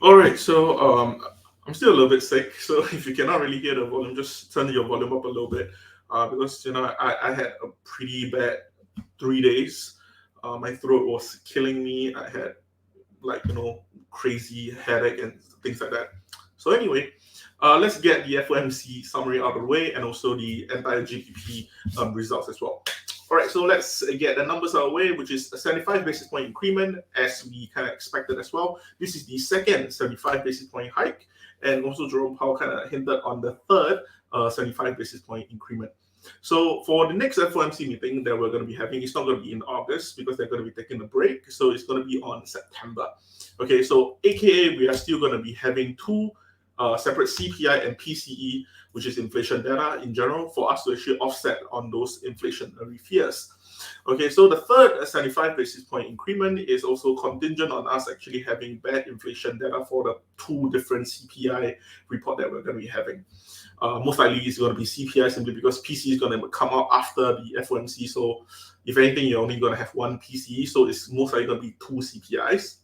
All right, so I'm still a little bit sick, so if you cannot really hear the volume, just turn your volume up a little bit, because I had a pretty bad 3 days. My throat was killing me. I had like crazy headache and things like that. So anyway, let's get the FOMC summary out of the way and also the entire GDP results as well. All right, so let's get the numbers out of the way, which is a 75 basis point increment as we kind of expected as well. This is the second 75 basis point hike, and also Jerome Powell kind of hinted on the third 75 basis point increment. So for the next FOMC meeting that we're going to be having, it's not going to be in August because they're going to be taking a break. So it's going to be on September. Okay, so AKA we are still going to be having two separate CPI and PCE, which is inflation data in general, for us to actually offset on those inflationary fears. Okay, so the third 75 basis point increment is also contingent on us actually having bad inflation data for the two different CPI report that we're going to be having. Most likely it's going to be CPI simply because PCE is going to come out after the FOMC. So if anything, you're only going to have one PCE. So it's most likely going to be two CPIs.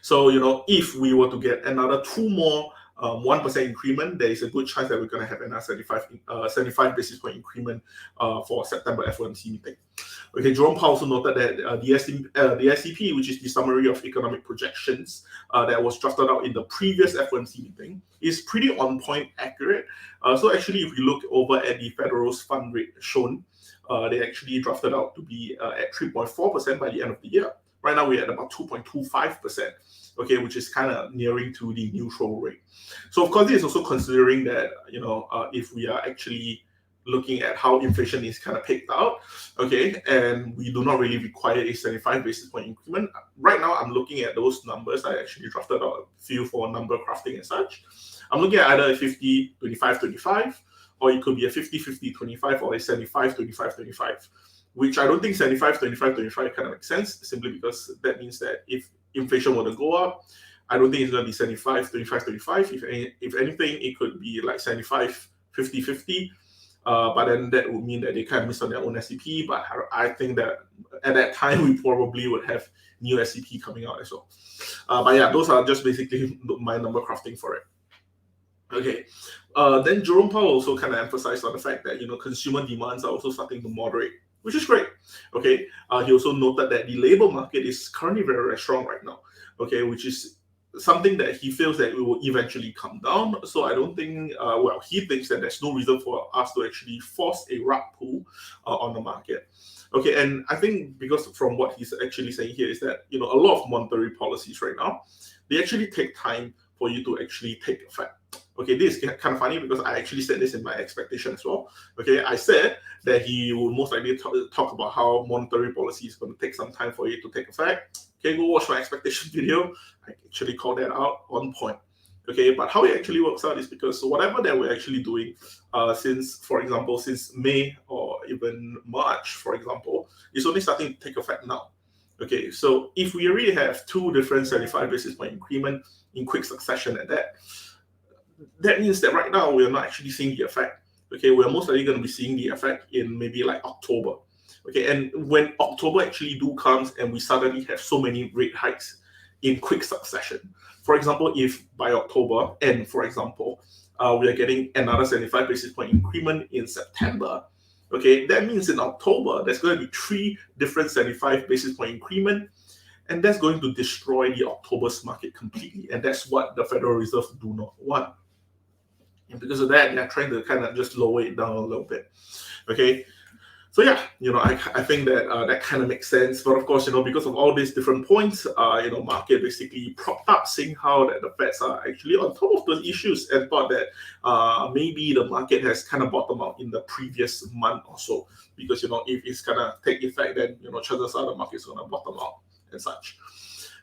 So, if we were to get another two more 1% increment, there is a good chance that we're going to have another 75 basis point increment for September FOMC meeting. Okay, Jerome Powell also noted that the SEP, which is the summary of economic projections that was drafted out in the previous FOMC meeting, is pretty on point accurate. So actually, if we look over at the Federal's fund rate shown, they actually drafted out to be at 3.4% by the end of the year. Right now, we're at about 2.25%, okay, which is kind of nearing to the neutral rate. So, of course, this is also considering that, if we are actually looking at how inflation is kind of picked out, okay, and we do not really require a 75 basis point increment. Right now, I'm looking at those numbers. I actually drafted out a few for number crafting and such. I'm looking at either a 50, 25, 25, or it could be a 50, 50, 25, or a 75, 25, 25, which I don't think 75, 25, 25 kind of makes sense, simply because that means that if inflation were to go up, I don't think it's going to be 75, 25, 25. If anything, it could be like 75, 50, 50. But then that would mean that they kind of miss on their own SCP. But I think that at that time, we probably would have new SCP coming out as well. But yeah, those are just basically my number crafting for it. Okay. Then Jerome Powell also kind of emphasized on the fact that consumer demands are also starting to moderate, which is great. Okay. He also noted that the labor market is currently very, very strong right now. Okay, which is something that he feels that it will eventually come down. So I don't think, he thinks that there's no reason for us to actually force a rug pull on the market. Okay, and I think because from what he's actually saying here is that a lot of monetary policies right now, they actually take time for you to actually take effect. Okay, this is kind of funny because I actually said this in my expectation as well. Okay, I said that he will most likely talk about how monetary policy is going to take some time for it to take effect. Okay, go watch my expectation video. I actually called that out on point. Okay, but how it actually works out is because whatever that we're actually doing, for example, since May or even March, for example, is only starting to take effect now. Okay, so if we already have two different 75 basis point increment in quick succession at that means that right now we are not actually seeing the effect. Okay, we're most likely going to be seeing the effect in maybe like October. Okay, and when October actually do comes and we suddenly have so many rate hikes in quick succession, for example, if by October, and for example, we are getting another 75 basis point increment in September, okay, that means in October there's going to be three different 75 basis point increment, and that's going to destroy the October's market completely, and that's what the Federal Reserve do not want. And because of that, they're trying to kind of just lower it down a little bit. Okay, so yeah, I think that that kind of makes sense. But of course, because of all these different points, market basically propped up, seeing how that the Feds are actually on top of those issues, and thought that maybe the market has kind of bottomed out in the previous month or so. Because if it's gonna take effect, then chances are the market's gonna bottom out and such.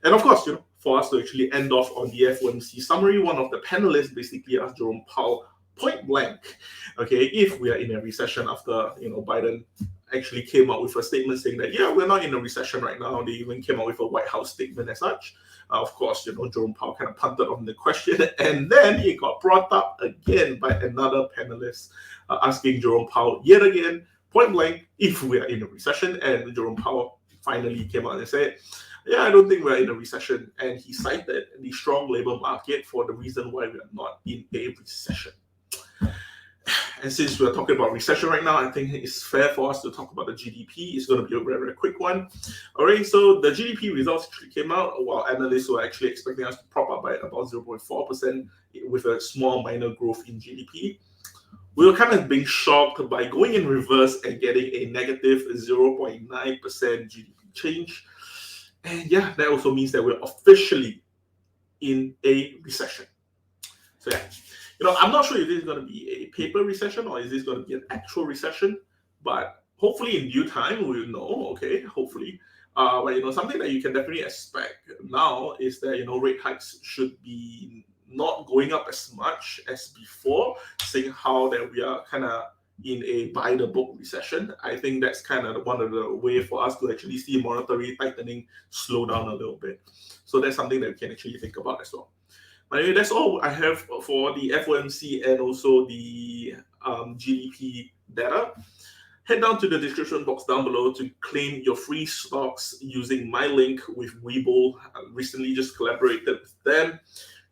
And of course, for us to actually end off on the FOMC summary, one of the panelists basically asked Jerome Powell point blank, okay, if we are in a recession after Biden actually came out with a statement saying that we're not in a recession right now. They even came out with a White House statement as such. Of course, Jerome Powell kind of punted on the question, and then it got brought up again by another panelist asking Jerome Powell yet again point blank if we are in a recession, and Jerome Powell finally came out and said, yeah, I don't think we're in a recession. And he cited the strong labor market for the reason why we are not in a recession. And since we're talking about recession right now, I think it's fair for us to talk about the GDP. It's going to be a very, very quick one. All right, so the GDP results actually came out while analysts were actually expecting us to prop up by about 0.4% with a small minor growth in GDP. We were kind of being shocked by going in reverse and getting a negative 0.9% GDP change. And yeah, that also means that we're officially in a recession. So yeah, I'm not sure if this is going to be a paper recession or is this going to be an actual recession, but hopefully in due time we'll know. Okay, hopefully. But something that you can definitely expect now is that rate hikes should be not going up as much as before, seeing how that we are kind of in a by the book recession. I think that's kind of one of the way for us to actually see monetary tightening slow down a little bit. So that's something that we can actually think about as well. Anyway, that's all I have for the FOMC and also the GDP data. Head down to the description box down below to claim your free stocks using my link with Webull. I recently just collaborated with them.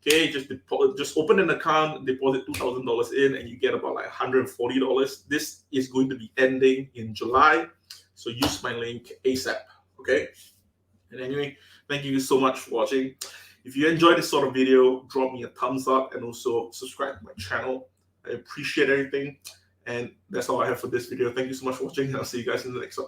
Okay, just open an account, deposit $2,000 in, and you get about like $140. This is going to be ending in July, so use my link ASAP. Okay, and anyway, thank you so much for watching. If you enjoyed this sort of video, drop me a thumbs up and also subscribe to my channel. I appreciate everything. And that's all I have for this video. Thank you so much for watching, and I'll see you guys in the next one.